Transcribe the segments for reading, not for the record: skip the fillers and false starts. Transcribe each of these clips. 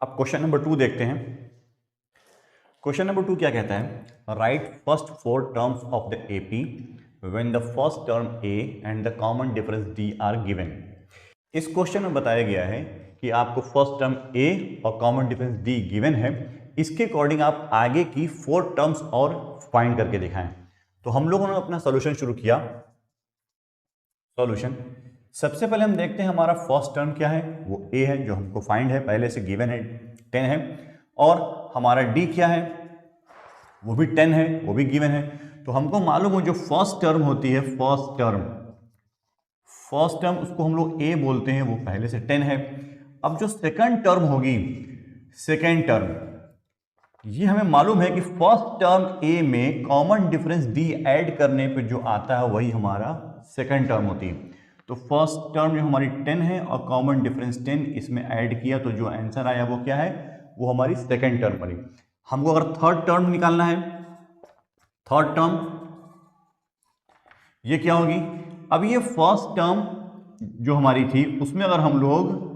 अब question number 2 देखते हैं। क्वेश्चन नंबर 2 क्या कहता है? Right first 4 terms of the AP when the first term A and the common difference D R given. इस question में बताया गया है कि आपको फर्स्ट टर्म ए और कॉमन डिफरेंस डी गिवन है, इसके अकॉर्डिंग आप आगे की 4 टर्म्स और फाइंड करके दिखाएं। तो हम लोगों ने अपना सॉल्यूशन शुरू किया। सॉल्यूशन सबसे पहले हम देखते हैं हमारा फर्स्ट टर्म क्या है, वो ए है जो हमको फाइंड है, पहले से गिवन है 10 है, और हमारा डी क्या है, वो भी 10 है, वो भी गिवन है। तो हमको मालूम हो जो फर्स्ट टर्म होती है, फर्स्ट टर्म उसको हम लोग ए बोलते हैं, वो पहले से 10 है। अब जो सेकंड टर्म होगी, सेकंड टर्म, ये हमें मालूम है कि फर्स्ट टर्म ए में कॉमन डिफरेंस डी ऐड करने पे जो आता है वही हमारा सेकंड टर्म होती है। तो फर्स्ट टर्म जो हमारी 10 है और कॉमन डिफरेंस 10 इसमें ऐड किया तो जो आंसर आया वो क्या है, वो हमारी सेकंड टर्म बनी। हमको अगर थर्ड टर्म निकालना है, थर्ड टर्म ये क्या होगी? अब ये फर्स्ट टर्म जो हमारी थी उसमें अगर हम लोग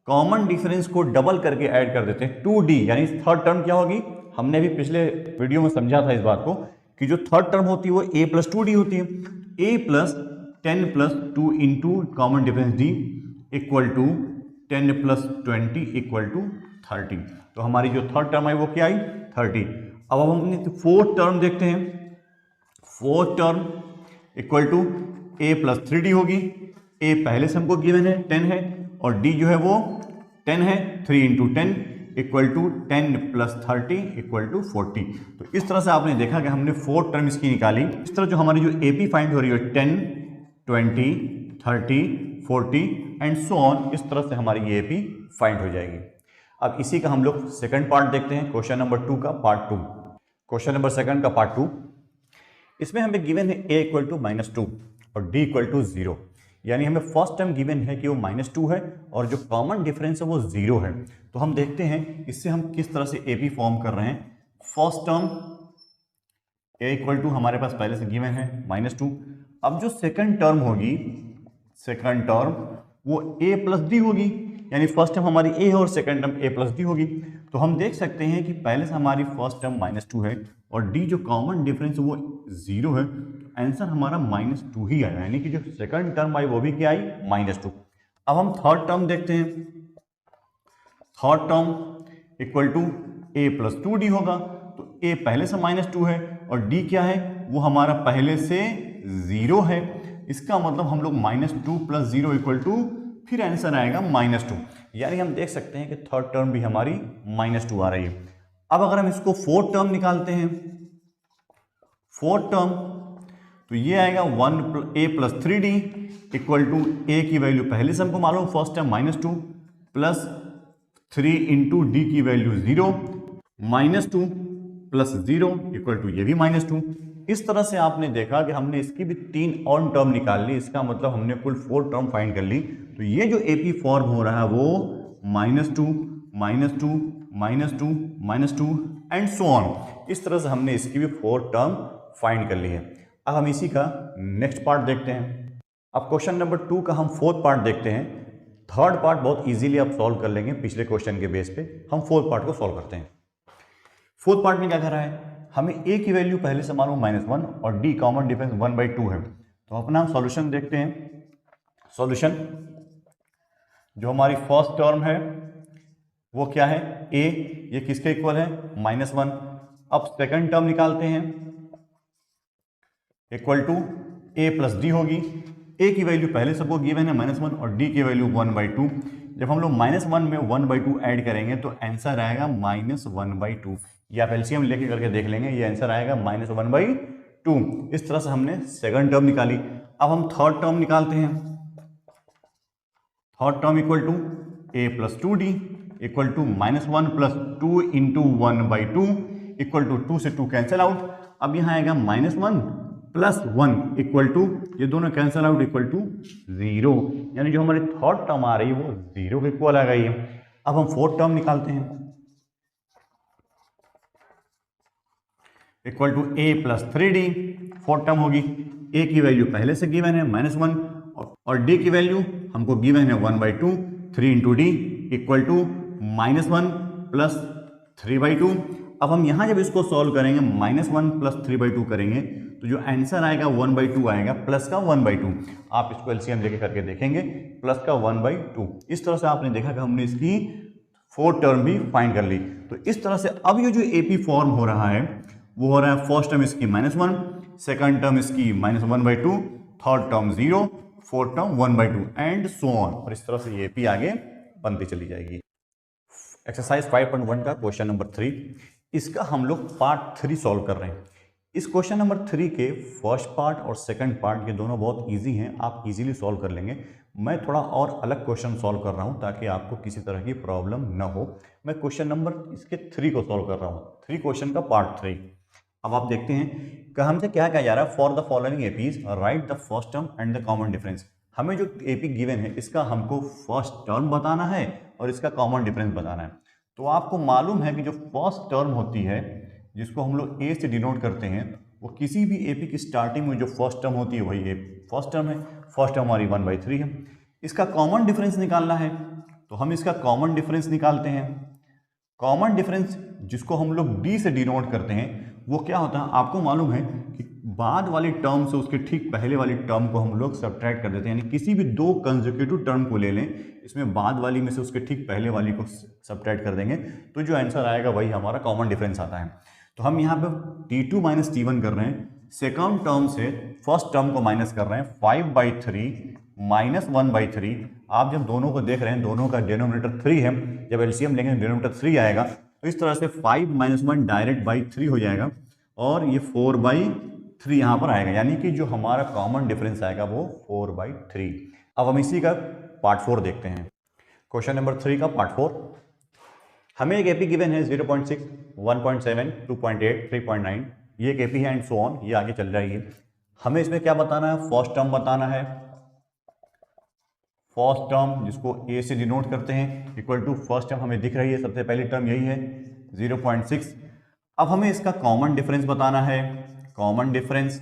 कॉमन डिफरेंस को डबल करके ऐड कर देते हैं 2d, यानी थर्ड टर्म क्या होगी? हमने भी पिछले वीडियो में समझा था इस बात को कि जो थर्ड टर्म होती है वो a + 2d होती है। a + 10 + 2 into common difference d equal to 10 + 20 equal to 30। तो हमारी जो थर्ड टर्म आई वो क्या आई? 30। अब हम अपनी फोर्थ टर्म देखते हैं। Fourth term equal to a + 3d होगी। a पहले से हमको गिवन है 10 है और d जो है वो 10 है, 3 into 10 equal to 10 + 30 equal to 40। तो इस तरह से आपने देखा कि हमने फोर्थ टर्म इसकी निकाली। इस तरह जो हमारी जो एपी फाइंड हो रही है 10, 20, 30, 40 एंड सो ऑन, इस तरह से हमारी ये एपी फाइंड हो जाएगी। अब इसी का हम लोग सेकंड पार्ट देखते हैं, क्वेश्चन नंबर 2 का पार्ट 2। क्वेश्चन नंबर 2 का पार्ट 2, इसमें हमें गिवन है a इक्वल टू -2 और d इक्वल टू 0, यानी हमें फर्स्ट टर्म गिवन है कि वो -2 है और जो कॉमन डिफरेंस है वो 0 है। तो हम देखते हैं इससे हम किस तरह से एपी फॉर्म कर रहे हैं। First term a equal to हमारे पास पहले से गिवन है -2। अब जो सेकंड टर्म होगी, सेकंड टर्म वो a + d होगी, यानी फर्स्ट टर्म हमारी a है और सेकंड टर्म a + d होगी। तो हम देख सकते हैं कि पहले से हमारी फर्स्ट टर्म -2 है और d जो कॉमन डिफरेंस है वो 0 है। आंसर हमारा -2 ही आया, यानी कि जो सेकंड टर्म आई वो भी क्या आई? -2। अब हम थर्ड टर्म देखते हैं। Third term equal to a + 2d होगा। तो a पहले से -2 है और d क्या है, वो हमारा पहले से 0 है। इसका मतलब हम लोग -2 + 0 इक्वल टू, फिर आंसर आएगा -2, यानी हम देख सकते हैं कि थर्ड टर्म भी हमारी -2 आ रही है। अब अगर हम इसको फोर्थ टर्म निकालते हैं, फोर्थ टर्म, तो ये आएगा a + 3d equal to a की वैल्यू पहले से हमको मालूम, first term -2 plus 3 into d की वैल्यू 0, -2 + 0 इक्वल टू ये भी -2। इस तरह से आपने देखा कि हमने इसकी भी 3 और टर्म निकाल ली, इसका मतलब हमने कुल 4 टर्म फाइंड कर ली। तो ये जो एपी फॉर्म हो रहा है वो -2, -2, -2, -2 एंड सो ऑन, इस तरह से हमने इसकी भी 4 टर्म फाइंड कर ली है। अब हम इसी का नेक्स्ट पार्ट देखते हैं। अब क्वेश्चन नंबर 2 का हम फोर्थ पार्ट देखते हैं। थर्ड पार्ट बहुत इजीली आप सॉल्व कर लेंगे पिछले क्वेश्चन के बेस पे, हम फोर्थ पार्ट को सॉल्व करते हैं। फोर्थ पार्ट में क्या कर रहा है, हमें a की वैल्यू पहले से मालूम -1 और d कॉमन डिफरेंस 1/2 है। तो अपना हम सॉल्यूशन देखते हैं। सॉल्यूशन जो हमारी फर्स्ट टर्म है वो क्या है, a, ये किसके इक्वल है? -1। अब सेकंड टर्म निकालते हैं, इक्वल टू a + d होगी। a की वैल्यू पहले सबको गिवन है -1 और d की वैल्यू 1/2। जब हम लोग -1 में 1/2 ऐड करेंगे तो आंसर आएगा -1/2, या आप एलसीएम लेके करके देख लेंगे, ये आंसर आएगा -1/2। इस तरह से हमने सेकंड टर्म निकाली। अब हम थर्ड टर्म निकालते हैं। Third term equal to a + 2d equal to -1 + 2 into 1/2 equal to 2 से 2 कैंसिल आउट। अब यहाँ आएगा -1 + 1 इक्वल टू, ये दोनों कैंसिल आउट इक्वल टू 0, यानी जो हमारी थर्ड टर्म आ रही है वो 0 के इक्वल आ गई है। अब हम फोर्थ टर्म निकालते हैं। Equal to a + 3d, fourth term होगी। a की वैल्यू पहले से गिवन है -1 और d की वैल्यू हमको गिवन है 1/2, 3 into d equal to -1 plus 3/2। अब हम यहाँ जब इसको सॉल्व करेंगे -1 प्लस 3/2 करेंगे तो जो आंसर आएगा 1/2 आएगा, प्लस का 1/2। आप इसको एलसीएम लेके करके देखेंगे, प्लस का 1/2। इस तरह से आपने देखा कि हमने इसकी 4 टर्म भी फाइंड कर ली। तो इस तरह से अब ये जो एपी फॉर्म हो रहा है वो हो रहा है, फर्स्ट टर्म इसकी -1, सेकंड टर्म इसकी -1/2, third term 0, fourth term 1/2 and so on. और इस तरह से ये एपी आगे बनती चली जाएगी। एक्सरसाइज 5.1 का क्वेश्चन नंबर 3, इसका हम लोग पार्ट 3 सॉल्व कर रहे हैं। इस क्वेश्चन नंबर 3 के फर्स्ट पार्ट और सेकंड पार्ट ये दोनों बहुत इजी हैं, आप इजीली सॉल्व कर लेंगे। मैं थोड़ा और अलग क्वेश्चन सॉल्व कर रहा हूं ताकि आपको किसी तरह की प्रॉब्लम ना हो। मैं क्वेश्चन नंबर इसके 3 को सॉल्व कर रहा हूं, 3 क्वेश्चन का पार्ट 3। अब आप देखते हैं कि हमसे क्या कहा जा रहा है, for the following APs right the first term and the common difference. हमें जो एपी गिवन है इसका हमको फर्स्ट टर्म बताना है और इसका कॉमन डिफरेंस बताना है। तो आपको मालूम है कि जो फर्स्ट टर्म होती है जिसको हम लोग ए से डिनोट करते हैं, वो किसी भी एपी की स्टार्टिंग में जो फर्स्ट टर्म होती है वही फर्स्ट टर्म है। फर्स्ट टर्म हमारी 1/3 है। इसका कॉमन डिफरेंस निकालना है तो हम इसका कॉमन डिफरेंस निकालते हैं। कॉमन डिफरेंस जिसको हम लोग डी से डिनोट करते हैं वो क्या होता है, आपको मालूम है कि बाद वाली टर्म से उसके ठीक पहले वाली टर्म को हम लोग सब्ट्रैक्ट कर देते हैं। यानी किसी भी 2 कंसेक्यूटिव टर्म को ले लें, इसमें बाद वाली में से उसके ठीक पहले वाली को सब्ट्रैक्ट कर देंगे तो जो आंसर आएगा वही हमारा कॉमन डिफरेंस आता है। तो हम यहाँ पे T2 - T1 कर रहे हैं, सेकंड टर्म से फर्स्ट टर्म को माइनस कर रहे हैं। 5/3 - 1/3। आप जब दोनों को देख रहे हैं, दोनों का डिनोमिनेटर 3 है, जब एलसीएम लेंगे डिनोमिनेटर 3 आएगा। तो इस तरह से 5 - 1 डायरेक्ट बाई 3 हो जाएगा और ये 4/3 यहाँ पर आएगा, यानी कि जो हमारा कॉमन डिफरेंस आएगा वो 4/3। अब हम इसी का पार्ट 4 देखते हैं। क्वेश्चन नंबर 3 का पार्ट 4, हमें एक एपी गिवन है 0.6, 1.7, 2.8, 3.9। ये एक एपी है एंड सो ऑन, ये आगे चल रही है। हमें इसमें क्या बताना है, फर्स्ट टर्म बताना है। फर्स्ट टर्म जिसको ए से डिनोट करते हैं इक्वल टू फर्स्ट टर्म हमें दिख रही है, सबसे पहली टर्म यही है 0.6। अब हमें इसका कॉमन डिफरेंस बताना है। कॉमन डिफरेंस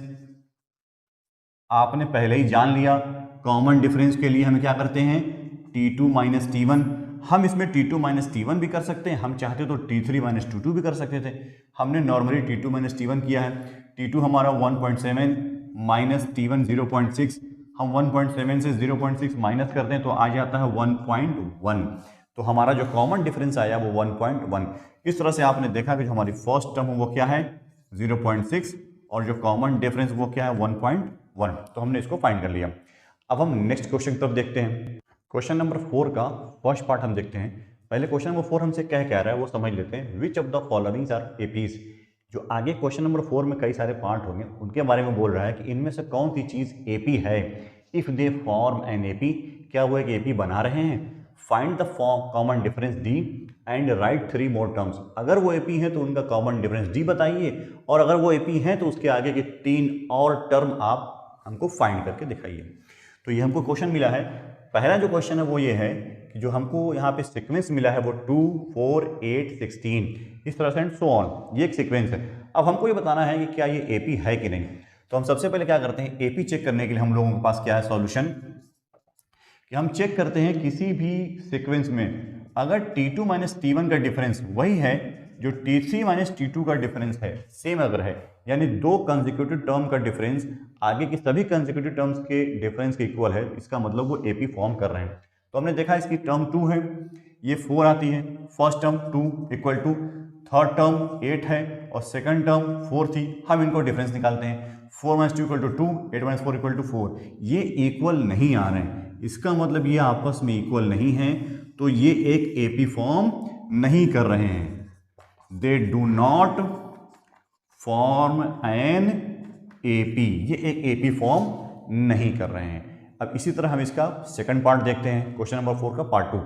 आपने पहले ही जान लिया। कॉमन डिफरेंस के लिए हम क्या करते हैं, T2 - T1। हम इसमें T2 - T1 भी कर सकते हैं, हम चाहते तो T3 - T2 भी कर सकते थे। हमने नॉर्मली T2 - T1 किया है। T2 हमारा 1.7 माइनस T1 0.6। हम 1.7 से 0.6 माइनस करते हैं तो आ जाता है 1.1। तो हमारा जो कॉमन डिफरेंस आया वो 1.1। इस तरह से आपने देखा कि जो हमारी फर्स्ट टर्म वो क्या है 0.6 और जो कॉमन डिफरेंस वो क्या है 1.1। तो हमने इसको फाइंड कर लिया। अब हम नेक्स्ट क्वेश्चन की तरफ देखते हैं। क्वेश्चन नंबर 4 का फर्स्ट पार्ट हम देखते हैं। पहले क्वेश्चन नंबर 4 हमसे क्या कह रहा है वो समझ लेते हैं। Which of the following are APs. जो आगे क्वेश्चन नंबर 4 में कई सारे पार्ट होंगे उनके बारे में बोल रहा है कि इनमें से कौन सी चीज एपी है। If they form an AP, क्या वो एक एपी बना रहे हैं। Find the common difference D and right 3 more terms. अगर वो एपी है तो उनका कॉमन डिफरेंस डी बताइए, और अगर वो एपी है तो उसके आगे के 3 और टर्म आप हमको फाइंड करके दिखाइए। तो ये हमको क्वेश्चन मिला है। पहला जो क्वेश्चन है वो ये है कि जो हमको यहाँ पे सीक्वेंस मिला है वो 2, 4, 8, 16 इस तरह से एंड सो ऑन, ये एक सीक्वेंस है। अब हमको ये बताना है कि क्या ये एपी है कि नहीं। तो हम सबसे पहले क्या करते हैं, एपी चेक करने के लिए हम लोगों के पास क्या है सॉल्यूशन, कि हम चेक करते हैं किसी भी सीक्वेंस में अगर T2 - T1 का डिफरेंस वही है जो T3 - T2 का डिफरेंस है, सेम अगर है, यानी 2 कंसेक्यूटिव टर्म का डिफरेंस आगे की सभी कंसेक्यूटिव टर्म्स के डिफरेंस के इक्वल है, इसका मतलब वो एपी फॉर्म कर रहे हैं। तो हमने देखा इसकी टर्म 2 है, ये 4 आती है, first term 2 equal to, third term 8 है और सेकंड टर्म 4 थी। हम इनको डिफरेंस निकालते हैं, 4 - 2 = 2, 8 - 4 = 4। ये इक्वल नहीं आ रहे हैं, इसका मतलब ये आपस में इक्वल नहीं है, तो ये एक एपी फॉर्म नहीं कर रहे हैं। They do not form an AP, ये एक एपी फॉर्म नहीं कर रहे हैं। अब इसी तरह हम इसका सेकंड पार्ट देखते हैं, क्वेश्चन नंबर 4 का पार्ट 2।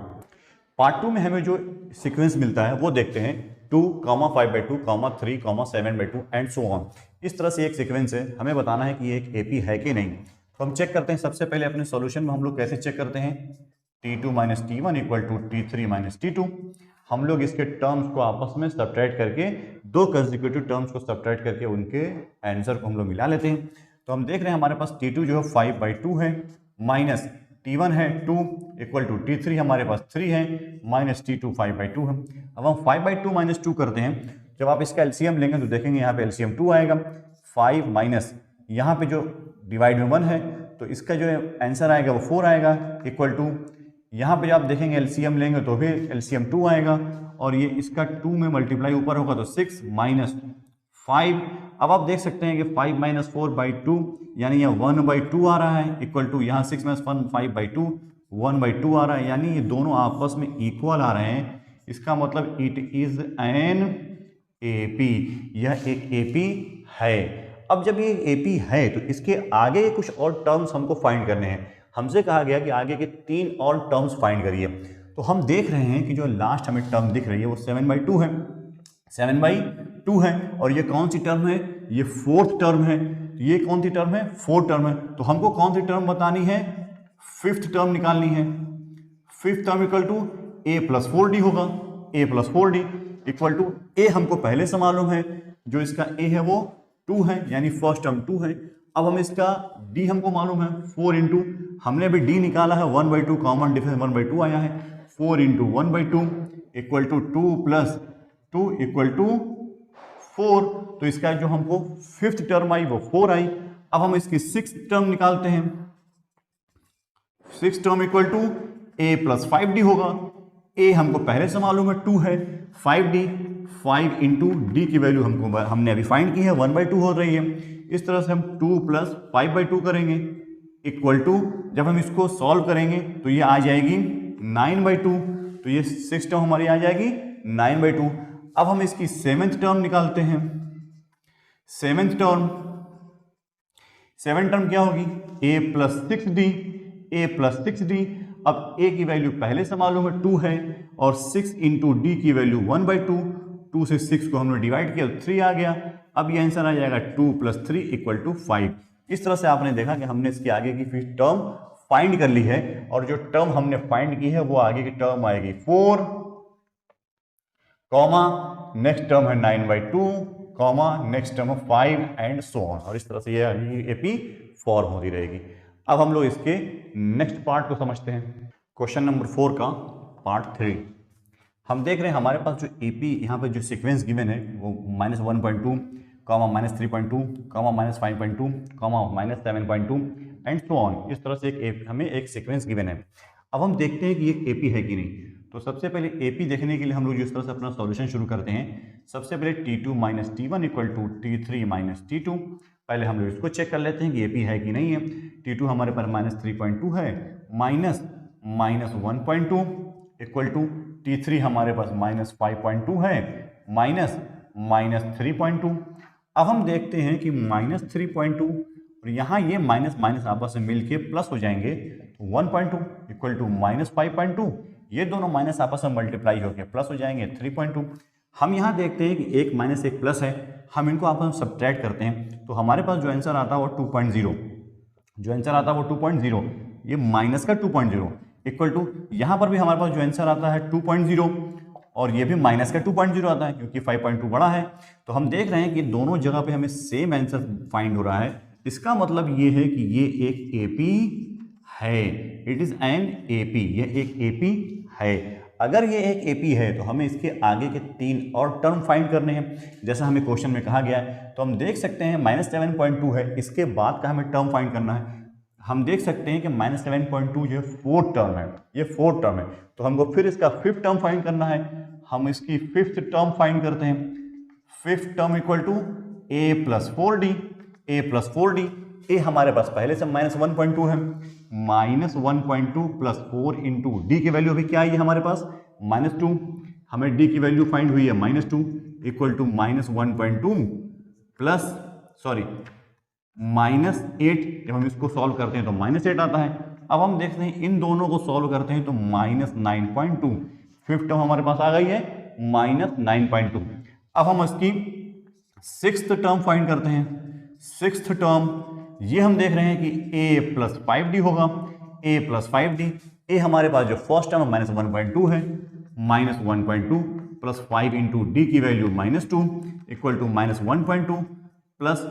पार्ट 2 में हमें जो सीक्वेंस मिलता है वो देखते हैं 2, 5/2, 3, 7/2 एंड सो ऑन। इस तरह से एक सीक्वेंस है, हमें बताना है कि ये एक एपी है कि नहीं। तो हम चेक करते हैं, सबसे पहले अपने सॉल्यूशन में हम लोग कैसे चेक करते हैं, T2 - T1 = T3 - T2। हम लोग इसके टर्म्स को आपस में सब्ट्रैक्ट करके 2 कंसेक्यूटिव टर्म्स को सब्ट्रैक्ट करके उनके आंसर को हम लोग मिला लेते हैं। तो हम देख रहे हैं हमारे पास T2 जो है 5/2 है, माइनस T1 है 2 इक्वल टू T3 हमारे पास 3 है माइनस T2 5/2 है। अब हम 5/2 माइनस 2 करते हैं, जब आप इसका एलसीएम लेंगे तो देखेंगे यहाँ पे एलसीएम 2 आएगा, 5 माइनस यहाँ पे जो डिवाइड में 1 है तो इसका जो आंसर आएगा वो 4 आएगा इक्वल टू यहाँ पे जो आप देखेंगे एलसीएम लेंगे तो फिर एलसीएम 2 आएगा और ये इसका 2 में मल्टीप्लाई ऊपर होगा तो 6 माइनस 5। अब आप देख सकते हैं कि 5 माइनस 4/2 यानी ये 1/2 आ रहा है इक्वल टू यहाँ 6 माइनस 1 5/2 1/2 आ रहा है, यानी ये दोनों आपस में इक्वल आ रहे हैं। इसका मतलब इट इज एन एपी, यह एक एपी है। अब जब ये एपी है तो इसके आगे कुछ और टर्म्स हमको फाइंड करने हैं। हमसे कहा गया कि आगे के 3 और टर्म्स फाइंड करिए। तो हम देख रहे हैं कि जो लास्ट हमें टर्म दिख रही है वो 7/2 है, 7/2 है और ये कौन सी टर्म है, ये 4th टर्म है। ये कौन सी टर्म है, 4th टर्म है। तो हमको कौन सी टर्म बतानी है, 5th टर्म निकालनी है। 5th term equal to a plus 4d होगा, a plus 4d equal to a हमको पहले से मालूम है, जो इसका a है वो 2 है यानी फर्स्ट टर्म 2 है। अब हम इसका d हमको मालूम है 4 इंटू, हमने अभी d निकाला है 1/2 कॉमन डिफरेंस 1/2 आया है, 4 into 1/2 equal to 2 plus 2 equal to 4। तो इसका जो हमको 5th टर्म आई वो 4 आई। अब हम इसकी 6th टर्म निकालते हैं, 6th term equal to a plus 5d होगा। a हमको पहले से मालूम है 2 है, 5d 5 इंटू डी की वैल्यू हमने अभी फाइंड की है 1/2 हो रही है। इस तरह से हम 2 प्लस 5/2 करेंगे इक्वल टू, जब हम इसको सॉल्व करेंगे तो ये आ जाएगी 9/2। तो ये 6th टर्म हमारी आ जाएगी 9/2। अब हम इसकी 7th टर्म निकालते हैं। 7th टर्म क्या होगी, a plus 6d, a plus 6d। अब a की वैल्यू पहले से मालूम है 2 है और 6 इंटू डी की वैल्यू 1/2, 2 से 6 को हमने डिवाइड किया 3 आ गया। अब ये आंसर आ जाएगा 2 प्लस 3 इक्वल टू 5। इस तरह से आपने देखा कि हमने इसके आगे की फिर टर्म फाइंड कर ली है और जो टर्म हमने फाइंड की है वो आगे की टर्म आएगी 4 कॉमा नेक्स्ट टर्म है 9/2 कॉमा नेक्स्ट टर्म है 5 एंड सो ऑन। और इस तरह से ये एपी फॉर्म होती रहेगी। अब हम लोग इसके नेक्स्ट पार्ट को समझते हैं। क्वेश्चन नंबर 4 का पार्ट 3 हम देख रहे हैं। हमारे पास जो एपी यहाँ पे जो सीक्वेंस गिवन है वो -1.2 comma -3.2 comma -5.2 comma -7.2 and so on. इस तरह से हमें एक सीक्वेंस गिवन है। अब हम देखते हैं कि ये एपी है कि नहीं। तो सबसे पहले एपी देखने के लिए हम लोग जिस तरह से अपना सॉल्यूशन शुरू करते हैं, सबसे पहले T2 minus T1 equal to T3 minus T2। पहले हम लोग इसको चेक कर लेते हैं कि एपी है कि नहीं है। T2 हमारे पास -3.2 है माइनस -1.2 इक्वल टू T3 हमारे पास -5.2 है माइनस -3.2। अब हम देखते हैं कि -3.2 और यहाँ ये माइनस माइनस आपस में मिलके प्लस हो जाएंगे, तो 1.2 इक्वल टू -5.2, ये दोनों माइनस आपस में मल्टीप्लाई होकर प्लस हो जाएंगे 3.2। हम यहाँ देखते हैं कि एक माइनस एक प्लस है, हम इनको आपस में सब्ट्रैक्ट करते हैं तो हमारे पास जो आंसर आता है वो 2.0, जो आंसर आता है वो 2.0, ये माइनस का 2.0 इक्वल टू यहाँ पर भी हमारे पास जो आंसर आता है 2.0 और ये भी माइनस का 2.0 आता है क्योंकि 5.2 बड़ा है। तो हम देख रहे हैं कि दोनों जगह पे हमें सेम आंसर फाइंड हो रहा है। इसका मतलब ये है कि ये एक एपी है, इट इज एन एपी, ये एक एपी है। अगर ये एक एपी है तो हमें इसके आगे के 3 और टर्म फाइंड करने हैं, जैसा हमें क्वेश्चन में कहा गया है। तो हम देख सकते हैं -7.2 है, इसके बाद का हमें टर्म फाइंड करना है। हम देख सकते हैं कि -7.2 जो 4th टर्म है, ये 4th टर्म है, तो हमको फिर इसका 5th टर्म फाइंड करना है। हम इसकी 5th टर्म फाइंड करते हैं। 5th term equal to a plus 4d, a plus 4d। a हमारे पास पहले से -1.2 है, -1.2 प्लस 4 इंटू डी की वैल्यू अभी क्या आई है हमारे पास -2, हमें d की वैल्यू फाइंड हुई है -2 इक्वल टू -1.2 प्लस -8। जब हम इसको सॉल्व करते हैं तो -8 आता है। अब हम देखते हैं इन दोनों को सॉल्व करते हैं तो -9.2, 5th टर्म हमारे पास आ गई है -9.2। अब हम इसकी 6th टर्म फाइंड करते हैं। 6th टर्म ये हम देख रहे हैं कि a प्लस 5d होगा, a प्लस 5d। a हमारे पास जो फर्स्ट टर्म -1.2 है, -1.2 प्लस 5 इंटू डी की वैल्यू -2 इक्वल टू -1.2 प्लस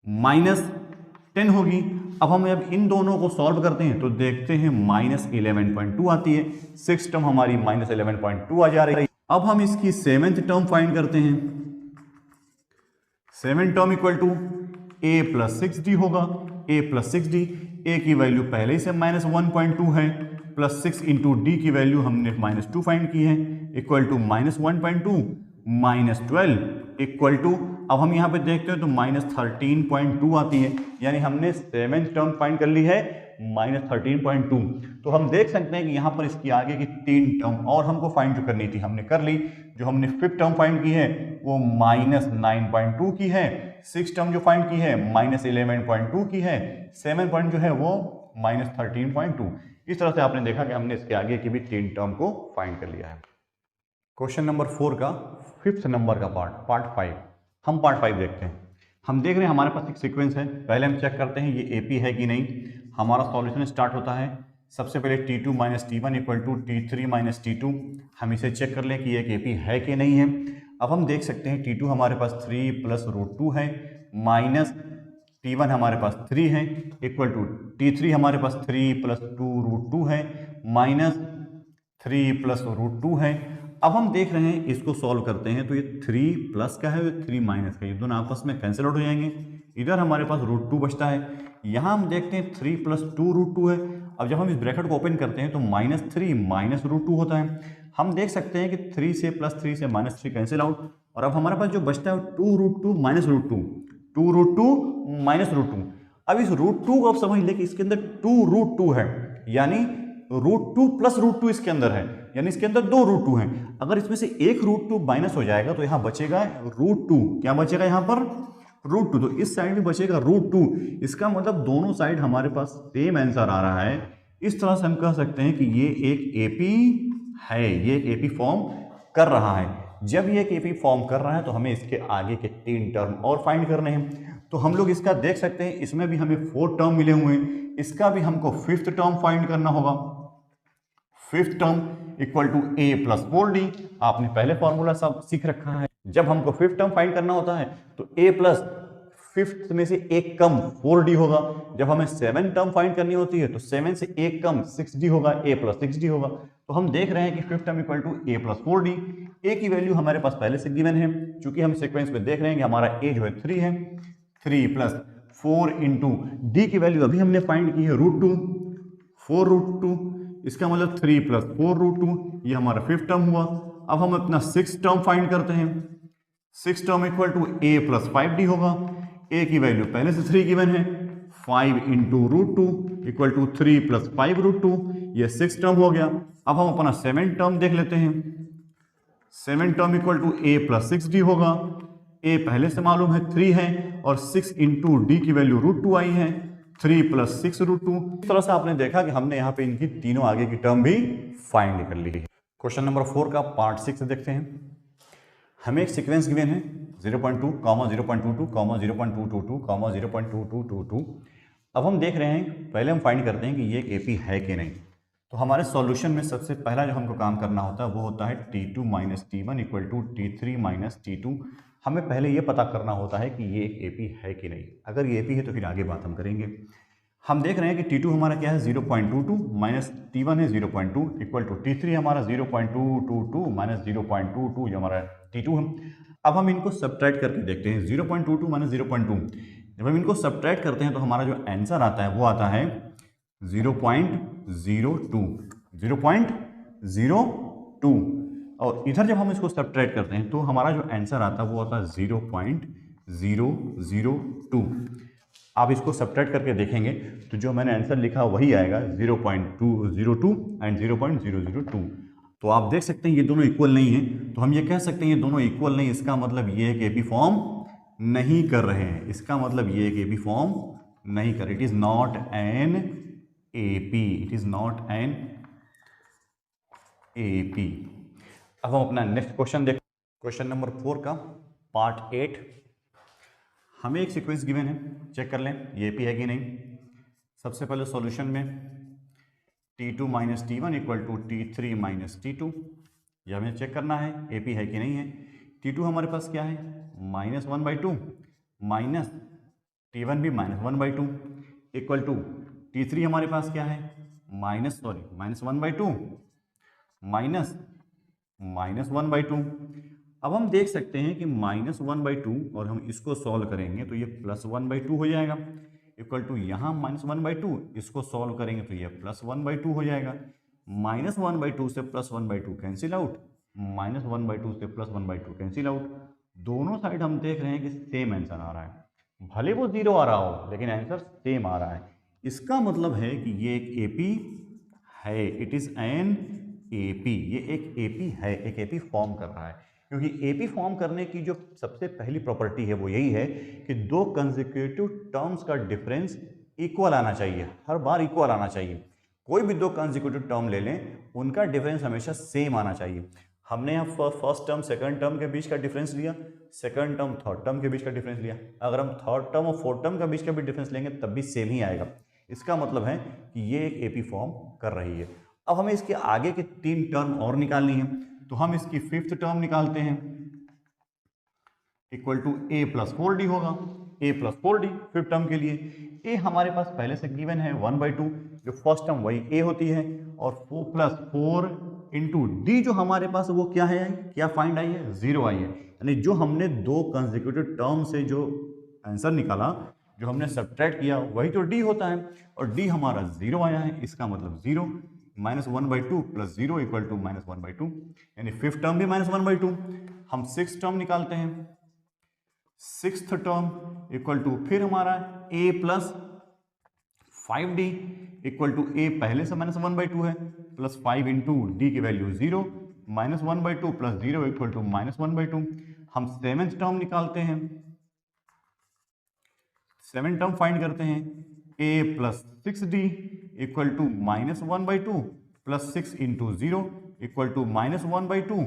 -10 होगी। अब हम जब इन दोनों को सॉल्व करते हैं तो देखते हैं -11.2 आती है, 6 टर्म हमारी -11.2 आ जा रही है। अब हम इसकी 7th टर्म फाइंड करते हैं। 7 term equal to a plus 6d होगा, a प्लस 6d, a की वैल्यू पहले ही से -1.2 है, प्लस 6 इंटू डी की वैल्यू हमने -2 फाइंड की है, इक्वल टू -1.2 -12 इक्वल टू, अब हम यहाँ पे देखते हैं तो -13.2 आती है, यानी हमने 7th टर्म फाइंड कर ली है -13.2। तो हम देख सकते हैं कि यहाँ पर इसकी आगे की 3 टर्म और हमको फाइंड जो करनी थी हमने कर ली। जो हमने 5th टर्म फाइंड की है वो -9.2 की है, 6th टर्म जो फाइंड की है -11.2 की है, 7 पॉइंट जो है वो -13.2। इस तरह से आपने देखा कि हमने इसके आगे की भी 3 टर्म को फाइंड कर लिया है। क्वेश्चन नंबर 4 का 5th नंबर का पार्ट 5, हम पार्ट 5 देखते हैं। हम देख रहे हैं हमारे पास एक सीक्वेंस है, पहले हम चेक करते हैं ये एपी है कि नहीं। हमारा सॉल्यूशन स्टार्ट होता है, सबसे पहले T2 minus T1 equal to T3 minus T2, हम इसे चेक कर लें कि ये एक एपी है कि नहीं है। अब हम देख सकते हैं T2 हमारे पास 3 प्लस √2 है, माइनस T1 हमारे पास 3 है, इक्वल टू T3 हमारे पास 3 प्लस 2 √2 है, माइनस 3 प्लस √2 है। अब हम देख रहे हैं इसको सॉल्व करते हैं तो ये 3 प्लस का है, ये 3 माइनस का, ये दोनों आपस में कैंसिल आउट हो जाएंगे। इधर हमारे पास √2 बचता है, यहाँ हम देखते हैं 3 प्लस 2 √2 है। अब जब हम इस ब्रैकेट को ओपन करते हैं तो -3 माइनस √2 होता है। हम देख सकते हैं कि 3 से +3 से -3 कैंसिल आउट, और अब हमारे पास जो बचता है 2 √2 माइनस √2, 2 √2 माइनस √2। अब इस √2 को आप समझ लें कि इसके अंदर 2 √2 है, यानी √2 प्लस √2 इसके अंदर है, यानी इसके अंदर 2 √2 हैं। अगर इसमें से एक √2 माइनस हो जाएगा तो यहाँ बचेगा √2, क्या बचेगा यहाँ पर √2, तो इस साइड में बचेगा √2। इसका मतलब दोनों साइड हमारे पास सेम आंसर आ रहा है। इस तरह से हम कह सकते हैं कि ये एक एपी है, ये एक एपी फॉर्म कर रहा है। जब ये एक एपी फॉर्म कर रहा है तो हमें इसके आगे के 3 टर्म और फाइंड करने हैं। तो हम लोग इसका देख सकते हैं, इसमें भी हमें 4 टर्म मिले हुए हैं, इसका भी हमको 5th टर्म फाइंड करना होगा। 5th term equal to a plus 4d, आपने पहले फॉर्मूला सब सीख रखा है। जब हमको 5th टर्म फाइंड करना होता है तो a प्लस 5th में से एक कम 4d होगा। जब हमें 7th टर्म फाइंड करनी होती है तो 7 से एक कम 6d होगा, a प्लस 6d होगा। तो हम देख रहे हैं कि 5th term equal to a plus 4d। a की वैल्यू हमारे पास पहले से गिवन है, चूंकि हम सीक्वेंस में देख रहे हैं कि हमारा a जो है 3 है, 3 प्लस 4 इंटू डी की वैल्यू अभी हमने फाइंड की है √2, 4 √2, इसका मतलब 3 प्लस 4 √2, ये हमारा 5th टर्म हुआ। अब हम अपना 6th टर्म फाइंड करते हैं। 6th term equal to a plus 5d होगा, a की वैल्यू पहले से 3 गिवन है, 5 इंटू √2 इक्वल टू 3 प्लस 5 √2, ये 6th टर्म हो गया। अब हम अपना 7th टर्म देख लेते हैं। 7th term equal to a plus 6d होगा, a पहले से मालूम है 3 है, और 6 इंटू डी की वैल्यू √2 आई है, 3 प्लस 6 √2। इस तरह से आपने देखा कि हमने यहाँ पे इनकी तीनों आगे की टर्म भी फाइंड कर ली है। क्वेश्चन नंबर 4 का पार्ट 6 देखते हैं। हमें एक सीक्वेंस गिवन है 0.2, 0.22, 0.222, 0.2222। अब हम देख रहे हैं, पहले हम फाइंड करते हैं कि ये एक एपी है कि नहीं। तो हमारे सॉल्यूशन में सबसे पहला जो हमको काम करना होता है वो होता है T2 minus T1 equal to T3 minus T2। हमें पहले ये पता करना होता है कि ये एक एपी है कि नहीं। अगर ये एपी है तो फिर आगे बात हम करेंगे। हम देख रहे हैं कि T2 हमारा क्या है 0.22 माइनस T1 है 0.2 इक्वल टू T3 हमारा 0.222 माइनस 0.22, ये हमारा T2 है। अब हम इनको सब्ट्रैक्ट करके देखते हैं, 0.22 माइनस 0.2। जब हम इनको सब्ट्रैक्ट करते हैं तो हमारा जो आंसर आता है वो आता है 0.02, 0.02। और इधर जब हम इसको सब्ट्रैक्ट करते हैं तो हमारा जो आंसर आता है वो आता है 0.002। आप इसको सब्ट्रैक्ट करके देखेंगे तो जो मैंने आंसर लिखा वही आएगा 0.202 एंड 0.002। तो आप देख सकते हैं ये दोनों इक्वल नहीं हैं, तो हम ये कह सकते हैं ये दोनों इक्वल नहीं। इसका मतलब ये एक एपी फॉर्म नहीं कर रहे हैं, इसका मतलब ये एक एपी फॉर्म नहीं कर, it is not an AP, it is not an AP. अब हम अपना नेक्स्ट क्वेश्चन देख, क्वेश्चन नंबर 4 का पार्ट 8। हमें एक सीक्वेंस गिवन है, चेक कर लें ये एपी है कि नहीं। सबसे पहले सॉल्यूशन में T2 minus T1 equal to T3 minus T2, यह हमें चेक करना है एपी है कि नहीं है। T2 हमारे पास क्या है -1/2, माइनस T1 भी -1/2, इक्वल टू T3 हमारे पास क्या है, माइनस 1/2 माइनस -1/2। अब हम देख सकते हैं कि -1/2 और हम इसको सॉल्व करेंगे तो ये +1/2 हो जाएगा, इक्वल टू यहाँ -1/2, इसको सॉल्व करेंगे तो ये +1/2 हो जाएगा। -1/2 से +1/2 कैंसिल आउट, -1/2 से +1/2 कैंसिल आउट। दोनों साइड हम देख रहे हैं कि सेम आंसर आ रहा है, भले वो 0 आ रहा हो लेकिन आंसर सेम आ रहा है। इसका मतलब है कि ये एक एपी है, इट इज एन एपी, ये एक एपी है, एक एपी फॉर्म कर रहा है। क्योंकि एपी फॉर्म करने की जो सबसे पहली प्रॉपर्टी है वो यही है कि दो कंसेक्यूटिव टर्म्स का डिफरेंस इक्वल आना चाहिए, हर बार इक्वल आना चाहिए। कोई भी दो कंसेक्यूटिव टर्म ले लें, उनका डिफरेंस हमेशा सेम आना चाहिए। हमने यहाँ फर्स्ट टर्म सेकंड टर्म के बीच का डिफरेंस लिया, सेकंड टर्म थर्ड टर्म के बीच का डिफरेंस लिया, अगर हम थर्ड टर्म और फोर्थ टर्म के बीच का भी डिफरेंस लेंगे तब भी सेम ही आएगा। इसका मतलब है कि ये एक एपी फॉर्म कर रही है। अब हमें इसके आगे के 3 टर्म और निकालनी है, तो हम इसकी 5th टर्म निकालते हैं, इक्वल टू a+4d होगा, a+4d 5th टर्म के लिए। a हमारे पास पहले से गिवन है 1/2, जो फर्स्ट टर्म वही a होती है, और 4+4 इंटू डी जो हमारे पास वो क्या है, क्या फाइंड आई है, 0 आई है। यानी जो हमने दो कंसेक्यूटिव टर्म से जो आंसर निकाला, जो हमने सब्ट्रैक्ट किया, वही तो डी होता है, और डी हमारा 0 आया है। इसका मतलब 0 -1/2 + 0 इक्वल टू -1/2, यानी 5th टर्म भी -1/2। हम 6th टर्म निकालते हैं, 6th टर्म इक्वल टू फिर हमारा a+5d इक्वल टू a पहले से -1/2 है, +5 इंटू डी की वैल्यू 0, -1/2 + 0 इक्वल टू -1/2। हम 7th टर्म निकालते हैं, 7th टर्म फाइंड करते हैं, a+6d equal to -1/2 + 6 into 0 equal to -1/2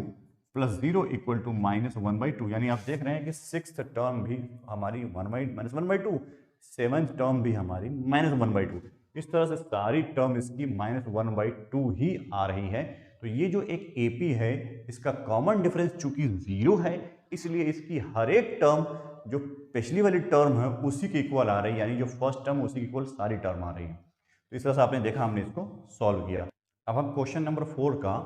+ 0 equal to -1/2। यानी आप देख रहे हैं कि 6th टर्म भी हमारी -1/2, 7th टर्म भी हमारी -1/2। इस तरह से सारी टर्म इसकी -1/2 ही आ रही है। तो ये जो एक एपी है, इसका कॉमन डिफरेंस चूंकि 0 है, इसलिए इसकी हर एक टर्म जो पिछली वाली टर्म है उसी के इक्वल आ रही है, यानी जो फर्स्ट टर्म उसी के इक्वल सारी टर्म आ रही है। तो इस तरह से आपने देखा, हमने इसको सॉल्व किया। अब हम क्वेश्चन नंबर 4 का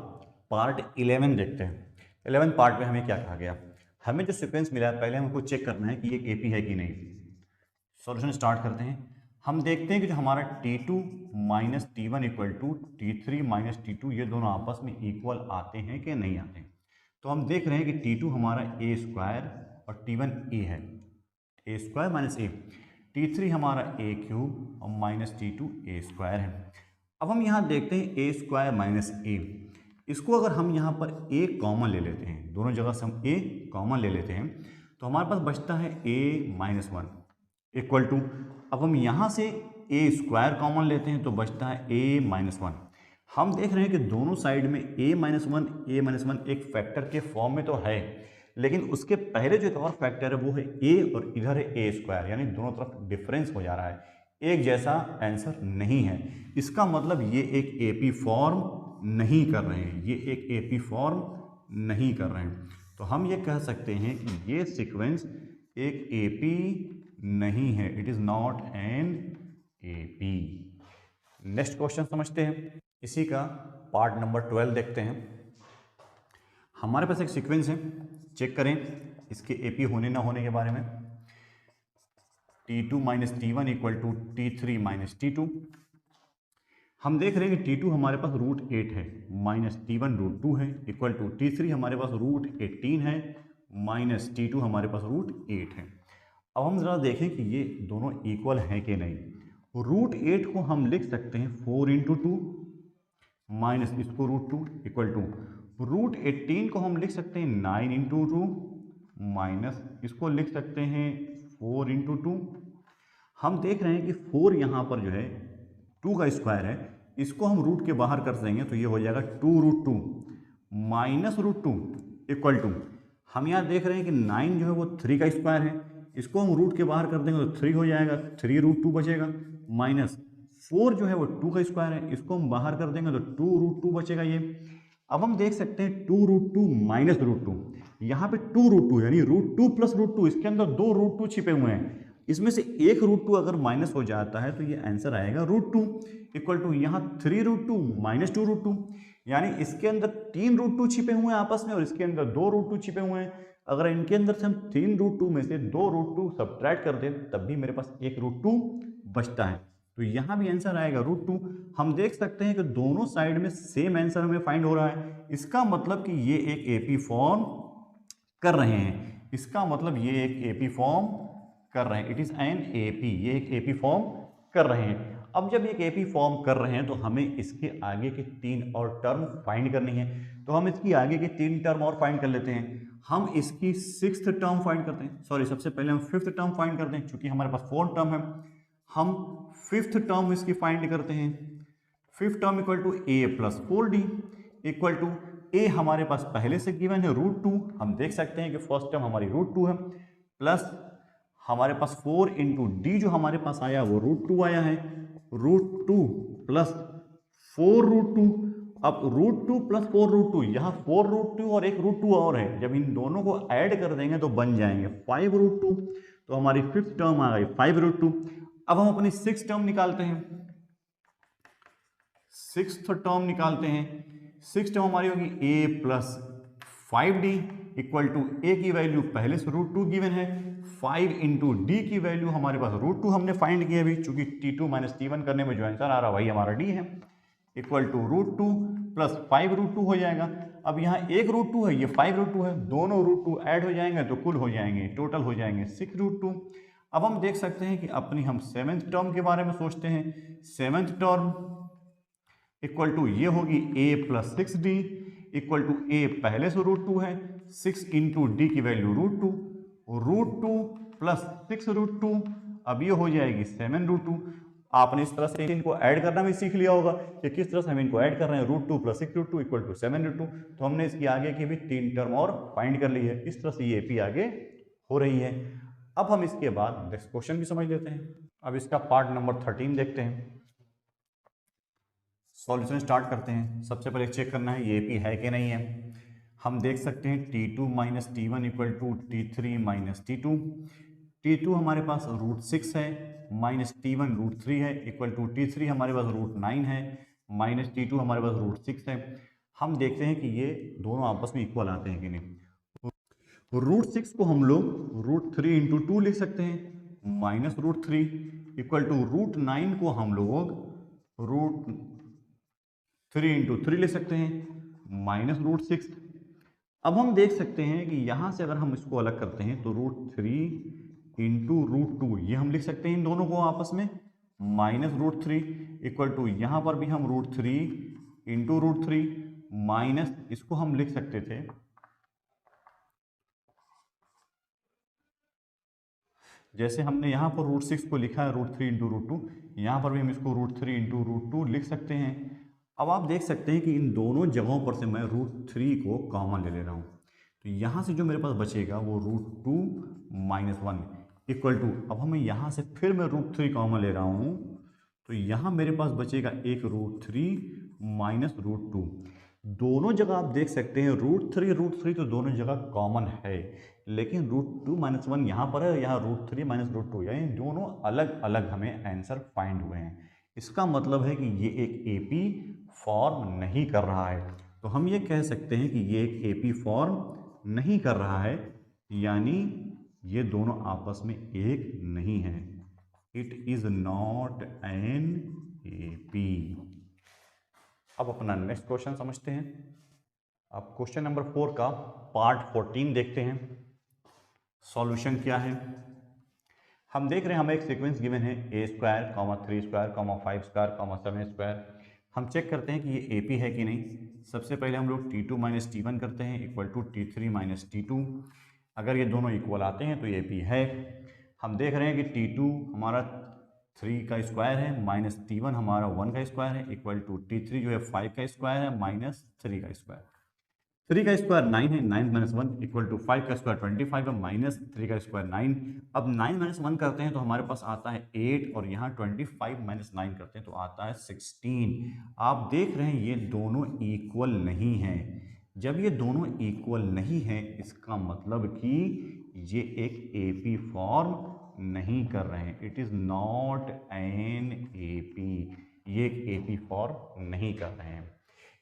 पार्ट 11 देखते हैं। 11 पार्ट में हमें क्या कहा गया, हमें जो सीक्वेंस मिला है पहले हमको चेक करना है कि ये एपी है कि नहीं। सॉल्यूशन स्टार्ट करते हैं। हम देखते हैं कि जो हमारा T2 - T1 equal to T3 - T2, ये दोनों आपस में इक्वल आते हैं कि नहीं आते। तो हम देख रहे हैं कि T2 हमारा a² और T1 a है, a² - a। T3 हमारा a³ और -T2 a² है। अब हम यहाँ देखते हैं a² - a, इसको अगर हम यहाँ पर a कॉमन ले लेते हैं, दोनों जगह से हम a कॉमन ले लेते हैं, तो हमारे पास बचता है a-1 इक्वल टू, अब हम यहाँ से a² कॉमन लेते हैं तो बचता है a-1। हम देख रहे हैं कि दोनों साइड में a-1 एक फैक्टर के फॉर्म में तो है, लेकिन उसके पहले जो एक और फैक्टर है वो है a और इधर है a², यानी दोनों तरफ डिफरेंस हो जा रहा है, एक जैसा आंसर नहीं है। इसका मतलब ये एक एपी फॉर्म नहीं कर रहे हैं, ये एक एपी फॉर्म नहीं कर रहे हैं। तो हम ये कह सकते हैं कि ये सीक्वेंस एक एपी नहीं है, it is not an AP. Next question समझते हैं, इसी का पार्ट नंबर 12 देखते हैं। हमारे पास एक सीक्वेंस है, चेक करें इसके एपी होने ना होने के बारे में। T2 - T1 equal to T3 - T2। हम देख रहे हैं कि T2 हमारे पास √8 है, -T1 √2 है, इक्वल टू T3 हमारे पास √18 है, -T2 हमारे पास √8 है। अब हम ज़रा देखें कि ये दोनों इक्वल हैं कि नहीं। √8 को हम लिख सकते हैं 4 × 2 माइनस इसको √2 इक्वल टू √18 को हम लिख सकते हैं 9 × 2 माइनस इसको लिख सकते हैं 4 × 2। हम देख रहे हैं कि 4 यहाँ पर जो है 2 का स्क्वायर है, इसको हम रूट के बाहर कर देंगे तो ये हो जाएगा 2√2 माइनस √2 इक्वल टू, हम यहाँ देख रहे हैं कि 9 जो है वो 3 का स्क्वायर है, इसको हम रूट के बाहर कर देंगे तो 3 हो जाएगा, 3√2 बचेगा, माइनस 4 जो है वो 2 का स्क्वायर है, इसको हम बाहर कर देंगे तो 2√2 बचेगा ये। अब हम देख सकते हैं 2√2 माइनस √2, यहाँ पे 2√2 यानी √2 + √2, इसके अंदर 2 √2 छिपे हुए हैं, इसमें से एक रूट टू अगर माइनस हो जाता है तो ये आंसर आएगा रूट टू इक्वल टू यहाँ 3 root two minus 2 root two, यानी इसके अंदर 3 रूट टू छिपे हुए हैं आपस में और इसके अंदर 2 रूट टू छिपे हुए हैं। अगर इनके अंदर से हम 3 रूट टू में से 2 रूट टू सब्ट्रैक्ट कर दें तब भी मेरे पास एक रूट टू बचता है, तो यहाँ भी आंसर आएगा रूट टू। हम देख सकते हैं कि दोनों साइड में सेम आंसर हमें फाइंड हो रहा है, इसका मतलब कि ये एक एपी फॉर्म कर रहे हैं, इसका मतलब ये एक एपी फॉर्म कर रहे हैं, इट इज एन एपी, ये एक एपी फॉर्म कर रहे हैं। अब जब एक एपी फॉर्म कर रहे हैं तो हमें इसके आगे के 3 और टर्म फाइंड करनी है, तो हम इसकी आगे के 3 टर्म और फाइंड कर लेते हैं। हम इसकी 6th टर्म फाइंड करते हैं, सॉरी सबसे पहले हम 5th टर्म फाइंड करते हैं, क्योंकि हमारे पास 4 टर्म है। हम 5th टर्म इसकी फाइंड करते हैं, 5th term equal to a plus 4d equal to a हमारे पास पहले से गिवन है रूट टू, हम देख सकते हैं कि फर्स्ट टर्म हमारी रूट टू है, प्लस हमारे पास 4 इंटू डी जो हमारे पास आया वो रूट टू आया है, root two plus 4 root two. अब root two plus 4 root two, यहाँ 4 रूट टू और एक रूट टू और है, जब इन दोनों को ऐड कर देंगे तो बन जाएंगे 5 रूट टू, तो हमारी 5th टर्म आ गई 5 रूट टू। अब हम अपनी 6th टर्म निकालते हैं, 6th टर्म निकालते हैं, 6th टर्म हमारी होगी a plus 5d equal to a की वैल्यू पहले से रूट टू गिवन है, 5 इंटू डी की वैल्यू हमारे पास रूट टू हमने फाइंड किया अभी, चूंकि t2 माइनस t1 करने में जो आंसर आ रहा वही हमारा d है, equal to root two plus 5 root two हो जाएगा। अब यहाँ एक रूट टू है, ये 5 रूट टू है, दोनों रूट टू ऐड हो जाएंगे तो कुल हो जाएंगे, टोटल हो जाएंगे 6 रूट टू। अब हम देख सकते हैं कि अपनी हम 7th टर्म के बारे में सोचते हैं, 7th टर्म इक्वल टू ये होगी a plus 6d equal to a पहले से रूट टू है, 6 इंटू डी की value root two plus 6 root two, अब ये हो जाएगी 7 रूट टू। आपने इस तरह से इनको ऐड करना भी सीख लिया होगा कि किस तरह से हम इनको ऐड कर रहे हैं, root two plus 6 root two equal to 7 root two, तो हमने इसकी आगे की भी 3 टर्म और फाइंड कर ली है, इस तरह से ये एपी आगे हो रही है। अब हम इसके बाद नेक्स्ट क्वेश्चन भी समझ लेते हैं। अब इसका पार्ट नंबर 13 देखते हैं, सॉल्यूशन स्टार्ट करते हैं। सबसे पहले चेक करना है ये एपी है कि नहीं है। हम देख सकते हैं t2 minus t one equal to t3 minus t two, t2 हमारे पास रूट 6 है, माइनस टी1 रूट 3 है, इक्वल टू t3 हमारे पास रूट 9 है, माइनस टी2 हमारे पास रूट 6 है। हम देखते हैं कि ये दोनों आपस में इक्वल आते हैं कि नहीं। रूट 6 को हम लोग रूट 3 इंटू 2 लिख सकते हैं, minus root 3 equal to root 9 को हम लोग रूट 3 इंटू 3 ले सकते हैं, माइनस रूट 6। अब हम देख सकते हैं कि यहाँ से अगर हम इसको अलग करते हैं तो रूट 3 इंटू रूट 2 ये हम लिख सकते हैं इन दोनों को आपस में, माइनस रूट 3 इक्वल टू यहाँ पर भी हम रूट 3 इंटू रूट 3 माइनस इसको हम लिख सकते थे जैसे हमने यहाँ पर रूट 6 को लिखा है रूट 3 इंटू रूट 2, यहाँ पर भी हम इसको रूट 3 इंटू रूट 2 लिख सकते हैं। अब आप देख सकते हैं कि इन दोनों जगहों पर से मैं रूट 3 को कॉमन ले रहा हूँ, तो यहाँ से जो मेरे पास बचेगा वो रूट 2 माइनस 1 इक्वल टू, अब हमें यहाँ से फिर मैं रूट 3 कॉमन ले रहा हूँ तो यहाँ मेरे पास बचेगा एक रूट 3 माइनस रूट 2। दोनों जगह आप देख सकते हैं रूट 3 तो दोनों जगह कॉमन है, लेकिन रूट 2 माइनस 1 यहाँ पर है, यहाँ रूट 3 माइनस रूट 2, यानी दोनों अलग अलग हमें आंसर फाइंड हुए हैं। इसका मतलब है कि ये एक एपी फॉर्म नहीं कर रहा है, तो हम ये कह सकते हैं कि ये एक एपी फॉर्म नहीं कर रहा है, यानी ये दोनों आपस में एक नहीं है, it is not an AP. अब अपना नेक्स्ट क्वेश्चन समझते हैं। अब क्वेश्चन नंबर 4 का पार्ट 14 देखते हैं, सॉल्यूशन क्या है। हम देख रहे हैं हमें एक सीक्वेंस गिवन है a square, 3 square, 5 square, 7 square. हम चेक करते हैं कि ये एपी है कि नहीं। सबसे पहले हम लोग t2 माइनस टी1 करते हैं equal to t3 minus T2. अगर ये दोनों इक्वल आते हैं तो ये एपी है। हम देख रहे हैं कि t2 हमारा 3 का स्क्वायर है, माइनस t1 हमारा 1 का स्क्वायर है, इक्वल टू t3 जो है 5 का स्क्वायर है, माइनस 3 का स्क्वायर। 3 का स्क्वायर 9 है, 9 माइनस 1 इक्वल टू 5 का स्क्वायर 25 है, माइनस 3 का स्क्वायर 9। अब 9 माइनस 1 करते हैं तो हमारे पास आता है 8 और यहाँ 25 माइनस 9 करते हैं तो आता है 16। आप देख रहे हैं ये दोनों इक्वल नहीं हैं। जब ये दोनों इक्वल नहीं हैं इसका मतलब कि ये एक एपी फॉर्म नहीं कर रहे हैं, it is not an AP, ये एक एपी फॉर्म नहीं कर रहे हैं।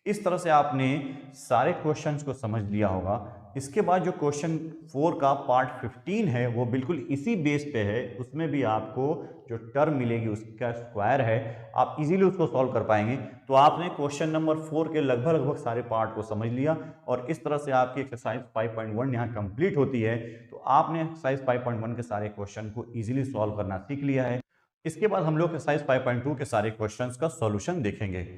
इस तरह से आपने सारे क्वेश्चंस को समझ लिया होगा। इसके बाद जो क्वेश्चन 4 का पार्ट 15 है वो बिल्कुल इसी बेस पे है, उसमें भी आपको जो टर्म मिलेगी उसका स्क्वायर है, आप इजीली उसको सॉल्व कर पाएंगे। तो आपने क्वेश्चन नंबर 4 के लगभग सारे पार्ट को समझ लिया और इस तरह से आपकी एक्सरसाइज 5.1 यहाँ कंप्लीट होती है। तो आपने एक्सरसाइज 5.1 के सारे क्वेश्चन को ईजिली सॉल्व करना सीख लिया है। इसके बाद हम लोग एक्सरसाइज 5.2 के सारे क्वेश्चंस का सॉल्यूशन देखेंगे।